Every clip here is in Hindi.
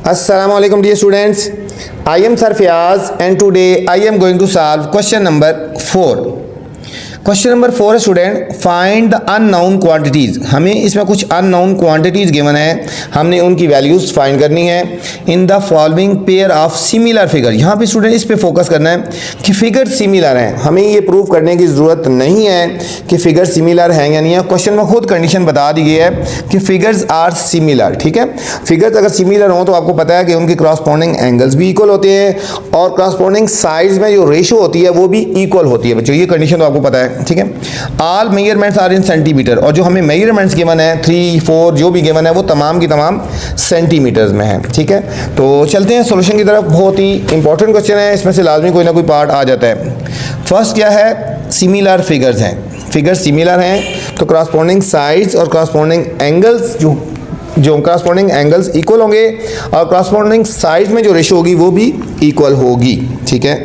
Assalamualaikum dear students. I am Sir Fiaz and today I am going to solve question number 4. Question number 4 है student, find the unknown quantities. हमें इसमें कुछ अननोन क्वांटिटीज़ गिवन है, हमने उनकी वैल्यूज़ फाइंड करनी है in the following pair of similar figure. यहाँ पे स्टूडेंट इस पे फोकस करना है कि फिगर सिमिलर हैं। हमें ये प्रूव करने की ज़रूरत नहीं है कि फिगर सिमिलर हैं या नहीं है। क्वेश्चन में खुद कंडीशन बता दी गई है कि फिगर्स आर सिमिलर। ठीक है, फिगर्स अगर सिमिलर हों तो आपको पता है कि उनकी क्रॉसपोंडिंग एंगल्स भी इक्वल होते हैं और क्रॉसपोंडिंग साइड्स में जो रेशो होती है वो भी इक्वल होती है। बच्चों ये कंडीशन तो आपको पता है। ठीक है, all measurements are in centimetre, और जो हमें मेजरमेंट्स गिवन है 3, 4 जो भी गिवन है वो तमाम की तमाम सेंटीमीटर्स में है। ठीक है, तो चलते हैं सॉल्यूशन की तरफ। बहुत ही इंपॉर्टेंट क्वेश्चन है, इसमें से लाजमी कोई ना कोई पार्ट आ जाता है। फर्स्ट क्या है, सिमिलर फिगर्स हैं। फिगर्स सिमिलर हैं तो क्रॉसपोंडिंग साइड्स और क्रॉसपोंडिंग एंगल्स जो क्रॉसपोंडिंग एंगल्स इक्वल होंगे और क्रॉसपोंडिंग साइड्स में जो रेशो होगी वो भी इक्वल होगी। ठीक है,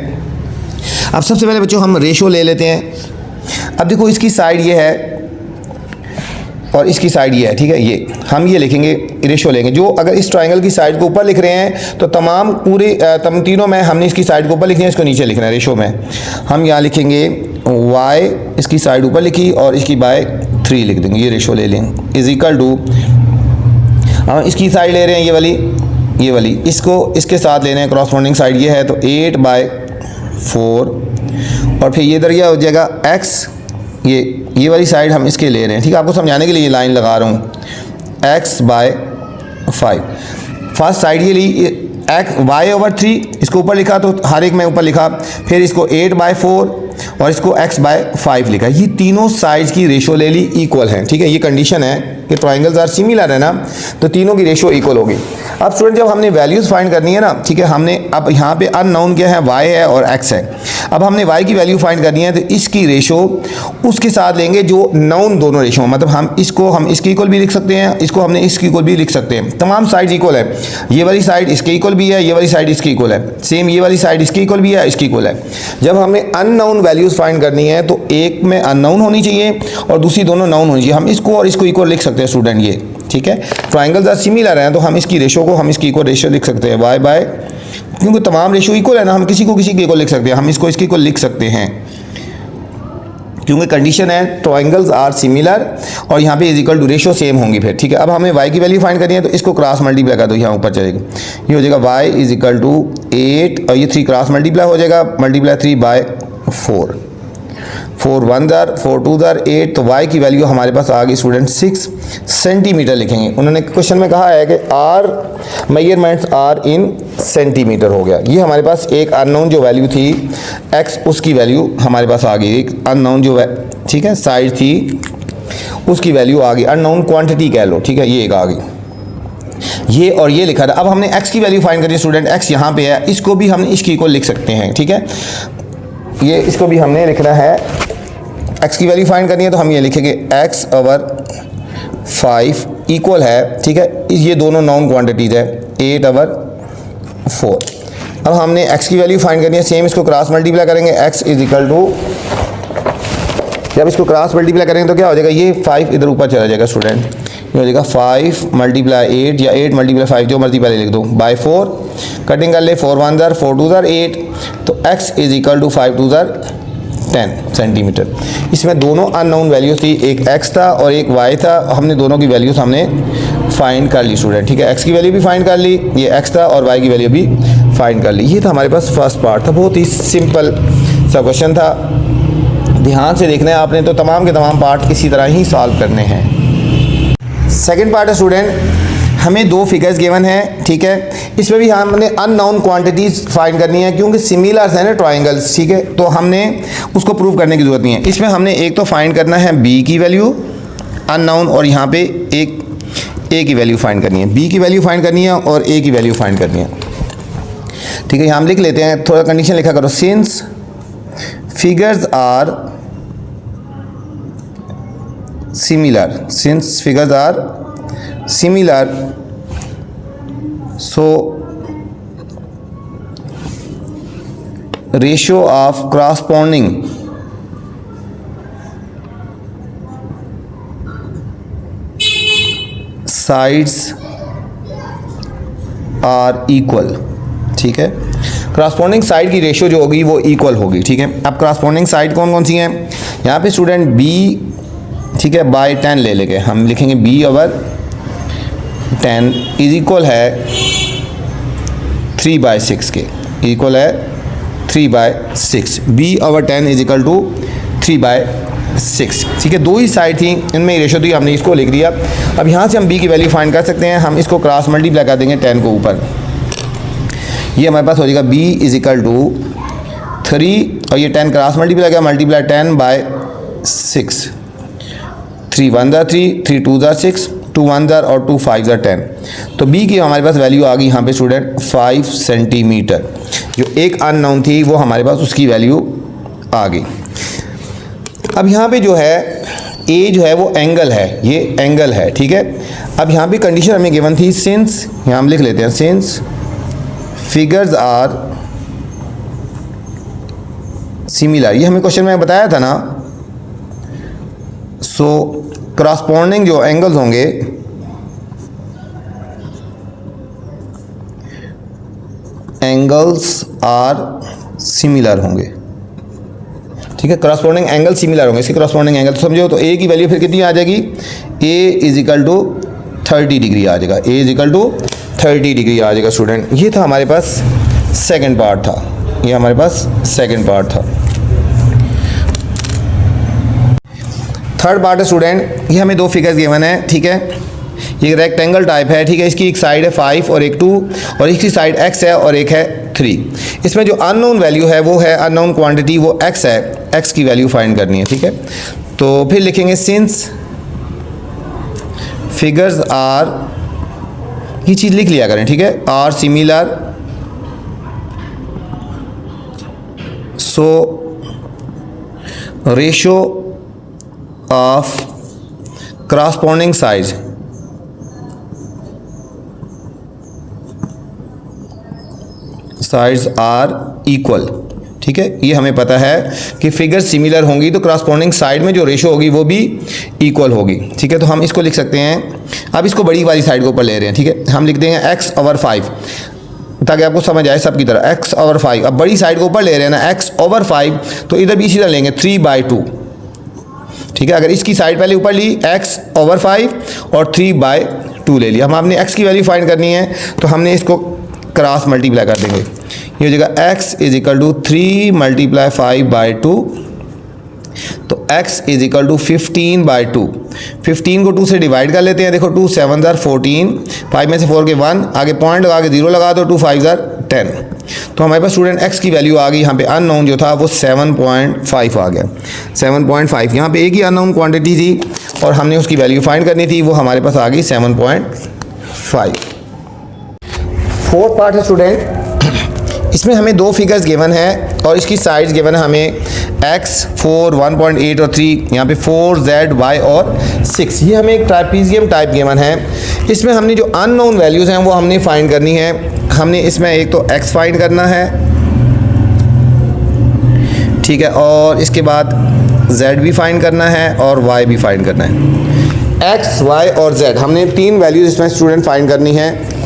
अब सबसे पहले बच्चों हम रेशो ले लेते हैं। अब देखो इसकी साइड ये है और इसकी साइड ये है। ठीक है, ये हम ये लिखेंगे, रेशो लेंगे। जो अगर इस ट्रायंगल की साइड को ऊपर लिख रहे हैं तो तमाम तीनों में हमने इसकी साइड को ऊपर लिखनी है, इसको नीचे लिखना है। रेशो में हम यहाँ लिखेंगे y, इसकी साइड ऊपर लिखी और इसकी बाय 3 लिख देंगे। ये रेशो ले लेंगे इज इक्वल टू, हम इसकी साइड ले रहे हैं ये वाली, इसको इसके साथ ले रहे हैं, क्रॉसपोंडिंग साइड ये है तो 8/4 और फिर ये इधर यह हो जाएगा x, ये वाली साइड हम इसके ले रहे हैं। ठीक है, आपको समझाने के लिए ये लाइन लगा रहा हूँ, x/5। फर्स्ट साइड ये ली y/3, इसको ऊपर लिखा तो हर एक में ऊपर लिखा, फिर इसको 8/4 और इसको x/5 लिखा। ये तीनों साइड्स की रेशो ले ली, इक्वल है। ठीक है, ये कंडीशन है कि ट्रायंगल्स आर सिमिलर है ना, तो तीनों की रेशो इक्वल होगी। अब स्टूडेंट जब हमने वैल्यूज़ फाइंड करनी है ना, ठीक है, हमने अब यहाँ पे अननोन क्या है, y है और x है। अब हमने y की वैल्यू फाइंड करनी है तो इसकी रेशो उसके साथ लेंगे जो नोन दोनों रेशो, मतलब हम इसके इक्वल भी लिख सकते हैं, इसको हमने इसके इक्वल भी लिख सकते हैं। तमाम साइड्स इक्वल है, ये वाली साइड इसके इक्वल भी है, ये वाली साइड इसके इक्वल है, सेम ये वाली साइड इसके इक्वल भी है, इसके इक्वल है। जब हमें अननोन वैल्यूज़ फाइंड करनी है तो एक में अननोन होनी चाहिए और दूसरी दोनों नोन होनी चाहिए। हम इसको और इसको इक्वल लिख सकते हैं स्टूडेंट ये। ठीक है, ट्रायंगल्स आर सिमिलर हैं तो हम इसकी रेशो को हम इसकी इक्वल रेशो लिख सकते हैं y/, क्योंकि तमाम रेशो इक्वल है ना, हम किसी को किसी के इक्वल लिख सकते हैं, हम इसको इसके इक्वल लिख सकते हैं क्योंकि कंडीशन है ट्रायंगल्स आर सिमिलर और यहाँ पे is equal to ratio same होंगी फिर। ठीक है, अब हमें y की वैल्यू फाइंड करनी है तो इसको क्रॉस मल्टीप्लाई कर दो, यहाँ ऊपर चलेगा, ये हो जाएगा y इज इक्वल टू 8 और ये 3 क्रॉस मल्टीप्लाई हो जाएगा, मल्टीप्लाई 3/4, 4 1 दर 4 2 दर 8, तो y की वैल्यू हमारे पास आ गई स्टूडेंट 6 सेंटीमीटर लिखेंगे। उन्होंने क्वेश्चन में कहा है कि are measurements are in centimetre हो गया। ये हमारे पास एक अननोन जो वैल्यू थी x, उसकी वैल्यू हमारे पास आ गई। एक अननोन जो ठीक है साइड थी उसकी वैल्यू आ गई, अननोन क्वांटिटी कह लो। ठीक है, ये एक आ गई, ये और ये लिखा था। अब हमने x की वैल्यू फाइंड करी स्टूडेंट, x यहाँ पे है, इसको भी हमने इसकी इक्वल लिख सकते हैं। ठीक है, ये इसको भी हमने लिखना है, x की वैल्यू फाइंड करनी है तो हम ये लिखेंगे x/5 इक्वल है। ठीक है, ये दोनों नॉन क्वांटिटीज़ है 8/4। अब हमने x की वैल्यू फाइंड करनी है, सेम इसको क्रॉस मल्टीप्लाई करेंगे, x इज इक्वल टू, जब इसको क्रॉस मल्टीप्लाई करेंगे तो क्या हो जाएगा, ये 5 इधर ऊपर चला जाएगा स्टूडेंट, ये हो जाएगा 5 × 8 या 8 × 5 जो मर्जी पहले लिख दो, /4 कटिंग कर ले, 4 1 दर 4 2 दर 8, तो x इज इक्वल टू 5 2 दर 10 सेंटीमीटर। इसमें दोनों अननोन वैल्यूज थी, एक x था और एक y था, हमने दोनों की वैल्यूज हमने फाइंड कर ली स्टूडेंट। ठीक है, x की वैल्यू भी फाइंड कर ली, ये x था, और y की वैल्यू भी फाइंड कर ली। ये था हमारे पास फर्स्ट पार्ट था, बहुत ही सिंपल सा क्वेश्चन था। ध्यान से देखना है आपने, तो तमाम के तमाम पार्ट इसी तरह ही सॉल्व करने हैं। सेकेंड पार्ट है स्टूडेंट, हमें 2 फिगर्स गिवन है। ठीक है, इसमें भी हमने अननोन क्वांटिटीज़ फाइंड करनी है क्योंकि सिमिलर है ना ट्रायंगल्स। ठीक है, तो हमने उसको प्रूव करने की ज़रूरत नहीं है। इसमें हमने एक तो फाइंड करना है b की वैल्यू अननोन, और यहाँ पे एक a की वैल्यू फाइंड करनी है, b की वैल्यू फाइंड करनी है और a की वैल्यू फाइंड करनी है। ठीक है, हम लिख लेते हैं, थोड़ा कंडीशन लिखा करो, since figures are similar, since figures are similar, so ratio of corresponding sides are equal, ठीक है। क्रॉसपोंडिंग साइड की रेशियो जो होगी वो इक्वल होगी, ठीक है। अब क्रॉसपोंडिंग साइड कौन कौन सी हैं यहाँ पे स्टूडेंट, बी, ठीक है, बाय 10 ले लेंगे हम, लिखेंगे बी ओवर 10 इज इक्वल है 3/6 के, इक्वल है 3/6, B over 10 is equal to 3/6, ठीक है। दो ही साइड थी, इनमें रेशियो थी, हमने इसको लिख दिया। अब यहाँ से हम बी की वैल्यू फाइंड कर सकते हैं, हम इसको क्रॉस मल्टीप्लाई कर देंगे 10 को ऊपर, ये हमारे पास हो जाएगा b इज इक्वल टू 3 और ये 10 क्रॉस मल्टीप्लाई किया, मल्टीप्लाई 10/6, 3 1 ज़ा 3, 3 2 ज़ा 6, 2 1 ज़ा और 2 5 ज़ा 10। तो b की हमारे पास वैल्यू आ गई यहाँ पे स्टूडेंट 5 सेंटीमीटर। जो एक अननोन थी वो हमारे पास उसकी वैल्यू आ गई। अब यहाँ पे जो है a जो है वो एंगल है, ये एंगल है, ठीक है। अब यहाँ पे कंडीशन हमें गिवन थी, सिंस, यहाँ हम लिख लेते हैं सिंस फिगर्स आर सिमिलर, ये हमें क्वेश्चन में बताया था ना। सो क्रॉसपोंडिंग जो एंगल्स होंगे एंगल्स आर सिमिलर होंगे, ठीक है। क्रॉसपोंडिंग एंगल सिमिलर होंगे, इसके क्रॉसपोंडिंग एंगल तो समझो। तो ए की वैल्यू फिर कितनी आ जाएगी, ए इज इक्वल टू 30 डिग्री आ जाएगा, ए इज इक्वल टू 30 डिग्री आ जाएगा स्टूडेंट। ये था हमारे पास सेकंड पार्ट था, ये हमारे पास सेकंड पार्ट था। थर्ड पार्ट है स्टूडेंट, ये हमें दो फिगर्स गिवन है, ठीक है। ये रेक्टेंगल टाइप है, ठीक है। इसकी एक साइड है 5 और एक 2 और इसकी साइड x है और एक है 3। इसमें जो अननोन वैल्यू है वो है अननोन क्वांटिटी, वो x है, x की वैल्यू फाइंड करनी है, ठीक है। तो फिर लिखेंगे सिंस फिगर्स आर, ये चीज़ लिख लिया करें, ठीक है, are similar, so ratio of corresponding size sides are equal, ठीक है। ये हमें पता है कि फिगर सिमिलर होंगी तो क्रॉसपोंडिंग साइड में जो रेशियो होगी वो भी इक्वल होगी, ठीक है। तो हम इसको लिख सकते हैं, अब इसको बड़ी वाली साइड के ऊपर ले रहे हैं, ठीक है। हम लिख देंगे x ओवर 5 ताकि आपको समझ आए सबकी तरह, x ओवर 5। अब बड़ी साइड के ऊपर ले रहे हैं ना, x ओवर 5, तो इधर भी इसी तरह लेंगे 3/2, ठीक है। अगर इसकी साइड पहले ऊपर ली x ओवर 5 और 3/2 ले लिया। हम आपने x की वैल्यू फाइंड करनी है तो हमने इसको क्रॉस मल्टीप्लाई कर देंगे, ये हो जाएगा x इज इक्वल टू 3 × 5/2, तो x इज इक्वल टू 15/2। 15 को 2 से डिवाइड कर लेते हैं, देखो 2 7 ज़ार 14, 5 में से 4 के 1, आगे पॉइंट लगा के 0 लगा दो, 2 5 ज़ार 10। तो हमारे पास स्टूडेंट x की वैल्यू आ गई, यहाँ पे अननोन जो था वो 7.5 आ गया, 7.5। यहाँ पे एक ही अननोन क्वांटिटी थी और हमने उसकी वैल्यू फाइंड करनी थी, वो हमारे पास आ गई 7.5। फोर्थ पार्ट है स्टूडेंट, इसमें हमें दो फिगर्स गिवन है और इसकी साइड्स गिवन है हमें x 4 1.8 और 3, यहाँ पे 4 z y और 6। ये हमें एक ट्रापेजियम टाइप गिवन है। इसमें हमने जो अननोन वैल्यूज़ हैं वो हमने फाइंड करनी है। हमने इसमें एक तो x फाइंड करना है, ठीक है, और इसके बाद z भी फाइंड करना है और y भी फाइंड करना है। x y और z हमने 3 वैल्यूज़ इसमें स्टूडेंट फाइंड करनी है,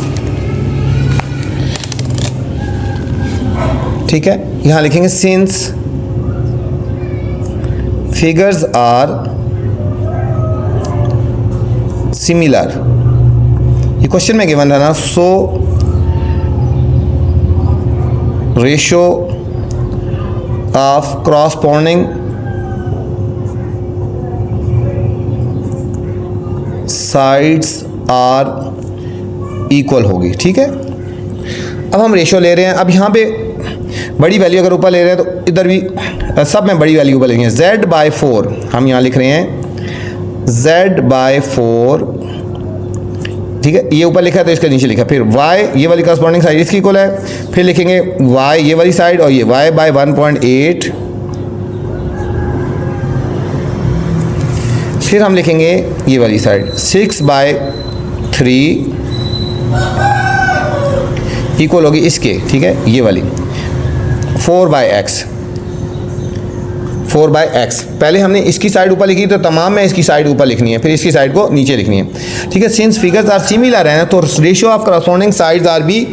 ठीक है। यहाँ लिखेंगे सिंस फिगर्स आर सिमिलर, ये क्वेश्चन में गिवन था ना, so ratio of corresponding sides are equal होगी, ठीक है। अब हम रेशियो ले रहे हैं, अब यहाँ पे बड़ी वैल्यू अगर ऊपर ले रहे हैं तो इधर भी सब में बड़ी वैल्यू ऊपर लेंगे। z/4 हम यहाँ लिख रहे हैं z/4, ठीक है, ये ऊपर लिखा है तो इसके नीचे लिखा। फिर y, ये वाली करस्पॉन्डिंग साइड इसकी इक्वल है, फिर लिखेंगे y ये वाली साइड और ये y/1.8, फिर हम लिखेंगे ये वाली साइड 6/3 इक्वल होगी इसके, ठीक है, ये वाली 4/x 4/x। पहले हमने इसकी साइड ऊपर लिखी तो तमाम में इसकी साइड ऊपर लिखनी है, फिर इसकी साइड को नीचे लिखनी है। ठीक है, सिंस फिगर्स आर सिमिलर है ना, तो ratio of corresponding sides are भी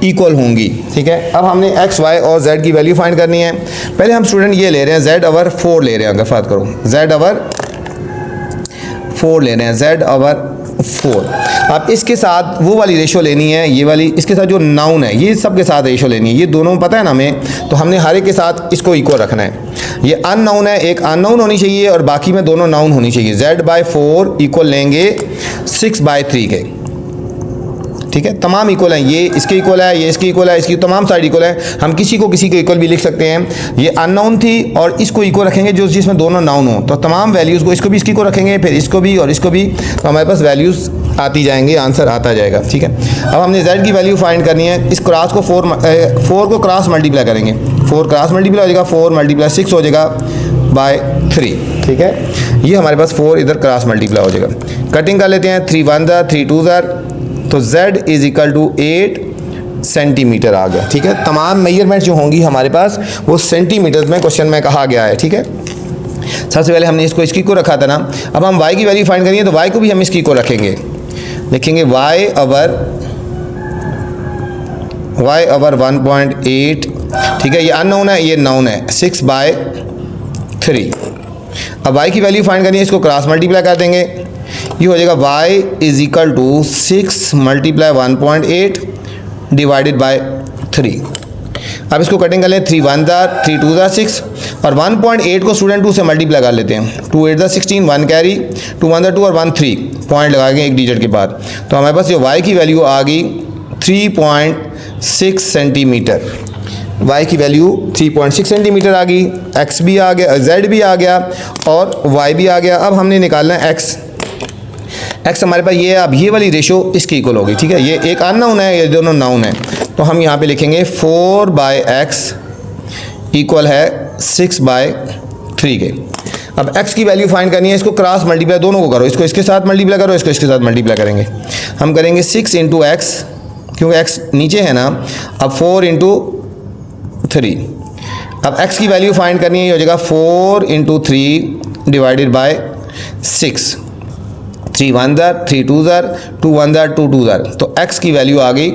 इक्वल होंगी। ठीक है, अब हमने x, y और z की वैल्यू फाइंड करनी है। पहले हम स्टूडेंट ये ले रहे हैं z/4 ले रहे हैं, अगर बात करो z/4 ले रहे हैं, z/4। अब इसके साथ वो वाली रेशो लेनी है, ये वाली, इसके साथ जो नाउन है ये सब के साथ रेशो लेनी है। ये दोनों पता है ना हमें, तो हमने हर एक के साथ इसको इक्वल रखना है। ये अननाउन है, एक अननाउन होनी चाहिए और बाकी में दोनों नाउन होनी चाहिए। z/4 इक्वल लेंगे 6/3 के। ठीक है, तमाम इक्वल हैं, ये इसके इक्वल है, ये इसके इक्वल है, इसकी तमाम साइड इक्वल है। हम किसी को इक्वल भी लिख सकते हैं। ये अननाउन थी और इसको इक्वल रखेंगे जो जिसमें दोनों नाउन हो, तो तमाम वैल्यूज़ को, इसको भी इसकी को रखेंगे, फिर इसको भी और इसको भी, तो हमारे पास वैल्यूज़ आती जाएंगे, आंसर आता जाएगा। ठीक है, अब हमने z की वैल्यू फाइंड करनी है। इस क्रॉस को 4 को क्रॉस मल्टीप्लाई करेंगे, 4 क्रॉस मल्टीप्लाई हो जाएगा, 4 × 6 हो जाएगा /3। ठीक है, ये हमारे पास 4 इधर क्रॉस मल्टीप्लाई हो जाएगा। कटिंग कर लेते हैं, 3 × 1 = 3 × 2 = तो z = 8 सेंटीमीटर आ गया। ठीक है, तमाम मेजरमेंट जो होंगी हमारे पास वो सेंटीमीटर्स में क्वेश्चन में कहा गया है। ठीक है, सबसे पहले हमने इसको इसकी को रखा था ना, अब हम y की वैल्यू फाइंड करेंगे तो y को भी हम इसकी को रखेंगे, लिखेंगे y/1.8। ठीक है, ये अननोन है, ये नाउन है, 6/3। अब y की वैल्यू फाइंड करनी है, इसको क्रॉस मल्टीप्लाई कर देंगे, ये हो जाएगा y = 6 × 1.8 / 3। अब इसको कटिंग कर लें, 3 × 1 = 3 × 2 = 6 और 1.8 को स्टूडेंट 2 से मल्टीप्लाई कर लेते हैं। 2 × 8 = 16, 1 कैरी, 2 × 1 = 2 और 1 3 पॉइंट लगाएंगे एक डिजिट के बाद, तो हमारे पास ये y की वैल्यू आ गई 3.6 सेंटीमीटर। y की वैल्यू 3.6 सेंटीमीटर आ गई, x भी आ गया, z भी आ गया और y भी आ गया। अब हमने निकालना है x हमारे पास ये है। अब ये वाली रेशो इसकी इक्वल होगी। ठीक है, ये एक अननाउन है, ये दोनों नाउन है, तो हम यहाँ पे लिखेंगे 4/x इक्वल है 6/3 के। अब x की वैल्यू फाइंड करनी है, इसको क्रॉस मल्टीप्लाई दोनों को करो, इसको इसके साथ मल्टीप्लाई करो, इसको इसके साथ मल्टीप्लाई करेंगे। हम करेंगे 6 × x, क्योंकि x नीचे है ना, अब 4 × 3। अब x की वैल्यू फाइंड करनी है, ये हो जाएगा 4 × 3 / 6। 3 × 1 = 3 × 2 = 2 × 1 = 2 × 2 = तो x की वैल्यू आ गई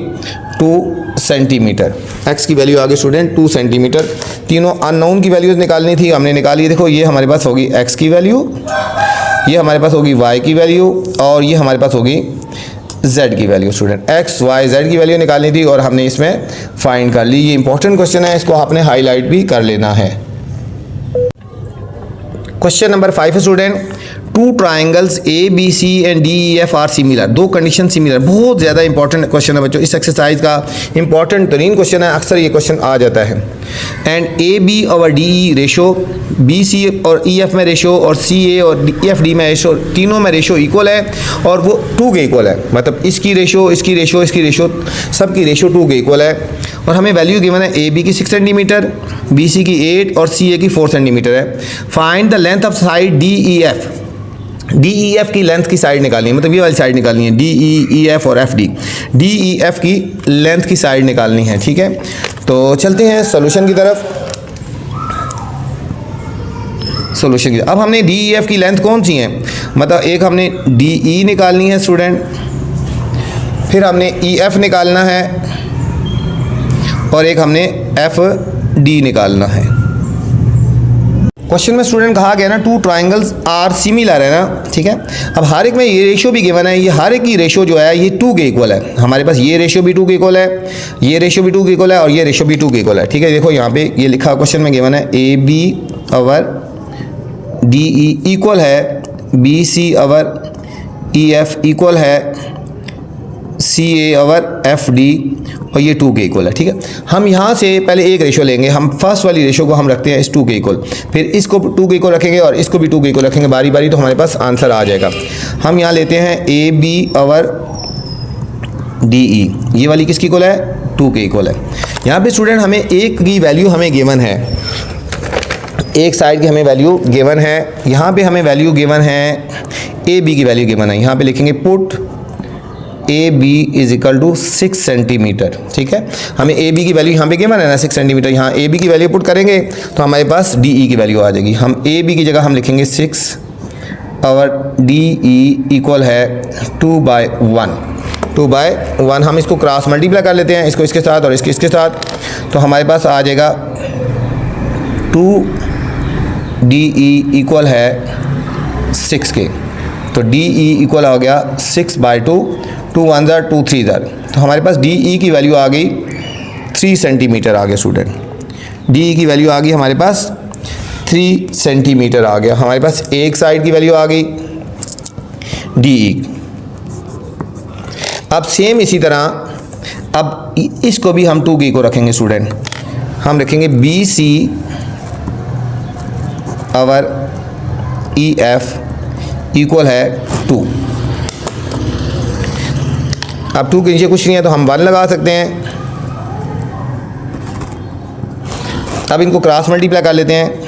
2 सेंटीमीटर। x की वैल्यू आ गई स्टूडेंट 2 सेंटीमीटर। तीनों अननोन की वैल्यूज निकालनी थी, हमने निकाली। देखो, ये हमारे पास होगी x की वैल्यू, ये हमारे पास होगी y की वैल्यू और ये हमारे पास होगी z की value. Student x, y, z की वैल्यू निकालनी थी और हमने इसमें फाइंड कर ली। ये इंपॉर्टेंट क्वेश्चन है, इसको आपने हाईलाइट भी कर लेना है। Question number 5 student, 2 triangles ABC and DEF are similar. 2 condition similar, बहुत ज़्यादा इंपॉर्टेंट क्वेश्चन है बच्चों, इस एक्सरसाइज का इंपॉर्टेंट तरीन क्वेश्चन है, अक्सर ये क्वेश्चन आ जाता है। एंड AB और DE रेशो, BC और EF में रेशो और CA और EFD में रेशो, तीनों में रेशो इक्वल है और वो 2 के इक्वल है। मतलब इसकी रेशो, इसकी रेशो, इसकी रेशो, सबकी रेशो 2 के इक्वल है। और हमें वैल्यू गिवन है AB की 6 सेंटीमीटर, BC की 8 और CA की 4 सेंटीमीटर है। Find the length of side DEF। DEF की लेंथ की साइड निकालनी है, मतलब ये वाली साइड निकालनी है, DE, EF और FD। DEF की लेंथ की साइड निकालनी है। ठीक है, तो चलते हैं सॉल्यूशन की तरफ। सॉल्यूशन की, अब हमने DEF की लेंथ कौन सी है, मतलब एक हमने DE निकालनी है स्टूडेंट, फिर हमने EF निकालना है और एक हमने FD निकालना है। क्वेश्चन में स्टूडेंट कहा गया ना 2 ट्राइंगल्स आर सिमिलर है ना। ठीक है, अब हर एक में ये रेशो भी गिवन है, ये हर एक की रेशो जो है ये 2 के इक्वल है। हमारे पास ये रेशो भी 2 के इक्वल है, ये रेशो भी 2 के इक्वल है और ये रेशो भी 2 के इक्वल है। ठीक है, देखो यहाँ पे ये लिखा क्वेश्चन में गिवन है AB और DE इक्वल है, BC और EF इक्वल है, CA और FD और ये 2 के इक्वल है। ठीक है, हम यहाँ से पहले एक रेशो लेंगे, हम फर्स्ट वाली रेशो को हम रखते हैं इस 2 के इक्वल, फिर इसको 2 के इक्वल रखेंगे और इसको भी 2 के इक्वल रखेंगे बारी बारी, तो हमारे पास आंसर आ जाएगा। हम यहाँ लेते हैं AB और DE, ये वाली किसकी इक्वल है, 2 के इक्वल है। यहाँ पे स्टूडेंट हमें एक की वैल्यू हमें गिवन है, एक साइड की हमें वैल्यू गिवन है, यहाँ पे हमें वैल्यू गिवन है AB की वैल्यू गिवन है। यहाँ पे लिखेंगे put A B is equal to 6 centimetre. ठीक है, हमें ए बी की वैल्यू यहाँ पे गिवन है ना 6 सेंटीमीटर, यहाँ ए बी की वैल्यू पुट करेंगे तो हमारे पास डी ई की वैल्यू आ जाएगी। हम ए बी की जगह हम लिखेंगे 6 और डी ई इक्वल है 2/1। 2/1 हम इसको क्रॉस मल्टीप्लाई कर लेते हैं, इसको इसके साथ और इसके साथ, तो हमारे पास आ जाएगा 2 डी ई इक्वल है 6 के। तो डी ई इक्वल हो गया 6/2, 2 1 ज़र 2 3 ज़र, तो हमारे पास डी ई की वैल्यू आ गई 3 सेंटीमीटर आ गया स्टूडेंट। डी ई की वैल्यू आ गई हमारे पास 3 सेंटीमीटर आ गया। हमारे पास एक साइड की वैल्यू आ गई डी ई। अब सेम इसी तरह अब इसको भी हम 2 की को रखेंगे स्टूडेंट, हम रखेंगे बी सी और ई एफ इक्वल है 2। अब 2 के नीचे कुछ नहीं है तो हम 1 लगा सकते हैं। अब इनको क्रॉस मल्टीप्लाई कर लेते हैं,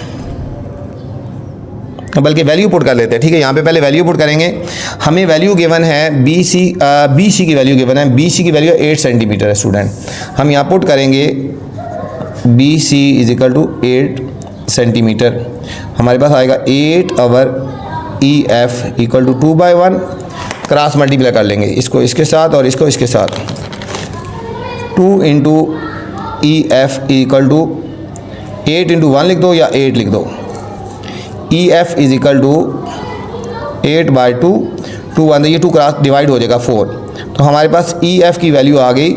बल्कि वैल्यू पुट कर लेते हैं। ठीक है, यहाँ पे पहले वैल्यू पुट करेंगे। हमें वैल्यू गिवन है बी सी की वैल्यू गिवन है, बी सी की वैल्यू 8 सेंटीमीटर है स्टूडेंट। हम यहाँ पुट करेंगे B C is equal to 8 centimetre. हमारे पास आएगा 8 और E F equal to 2/1। Cross multiply कर लेंगे, इसको इसके साथ और इसको इसके साथ। 2 into E F equal to 8 into 1 लिख दो या 8 लिख दो। E F is equal to 8/2, 2 1 ये 2 क्रॉस डिवाइड हो जाएगा 4, तो हमारे पास ई एफ की वैल्यू आ गई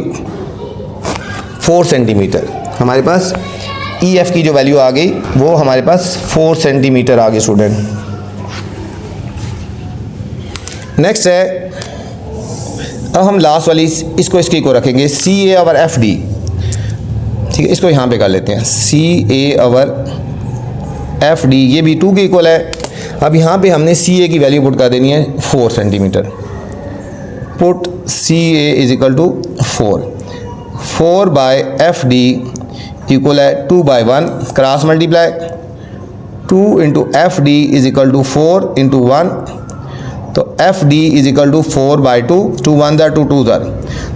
4 सेंटीमीटर। हमारे पास ई एफ की जो वैल्यू आ गई वो हमारे पास 4 सेंटीमीटर आ गई स्टूडेंट। नेक्स्ट है, अब हम लास्ट वाली इसको इसकी को रखेंगे सी ए और एफ डी। ठीक है, इसको यहाँ पे कर लेते हैं सी ए और एफ डी, ये भी 2 के इक्वल है। अब यहाँ पे हमने सी ए की वैल्यू पुट कर देनी है 4 centimetre. Put C A is equal to 4 by F D equal है 2/1। Cross multiply 2 into F D is equal to 4 into 1, तो F D is equal to 4/2, 2 1 ज़र 2 2 ज़र,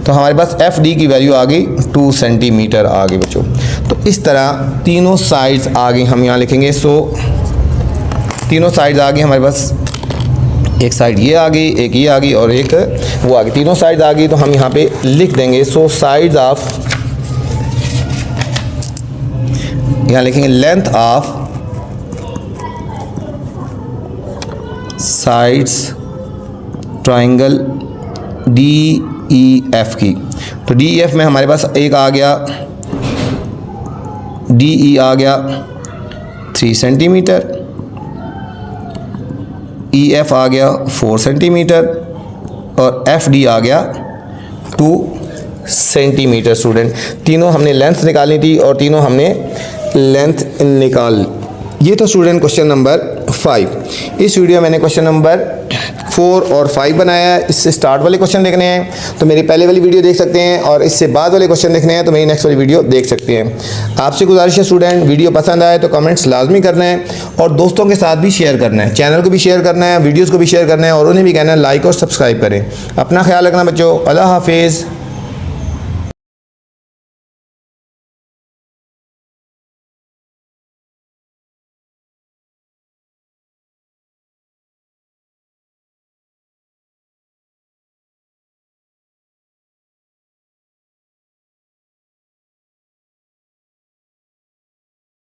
तो हमारे पास एफ डी की वैल्यू आ गई 2 सेंटीमीटर आ गई बच्चों। तो इस तरह तीनों साइड्स आ गई, हम यहाँ लिखेंगे। सो तीनों साइड्स आ गई हमारे पास, एक साइड ये आ गई, एक ये आ गई और एक वो आ गई, तीनों साइड्स आ गई। तो हम यहाँ पे लिख देंगे सो साइड्स ऑफ, यहाँ लिखेंगे length of sides triangle D E F की। तो डी ई एफ में हमारे पास एक आ गया, डी ई आ गया 3 सेंटीमीटर, ई एफ आ गया 4 सेंटीमीटर और एफ डी आ गया 2 सेंटीमीटर स्टूडेंट। तीनों हमने लेंथ निकालनी थी और तीनों हमने लेंथ निकाल। ये तो स्टूडेंट क्वेश्चन नंबर 5। इस वीडियो में मैंने क्वेश्चन नंबर 4 और 5 बनाया है। इससे स्टार्ट वाले क्वेश्चन देखने हैं तो मेरी पहले वाली वीडियो देख सकते हैं, और इससे बाद वाले क्वेश्चन देखने हैं तो मेरी नेक्स्ट वाली वीडियो देख सकते हैं। आपसे गुजारिश है स्टूडेंट, वीडियो पसंद आए तो कमेंट्स लाजमी करना है और दोस्तों के साथ भी शेयर करना है, चैनल को भी शेयर करना है, वीडियोज़ को भी शेयर करना है और उन्हें भी कहना है लाइक और सब्सक्राइब करें। अपना ख्याल रखना बच्चों, अल्लाह हाफिज़।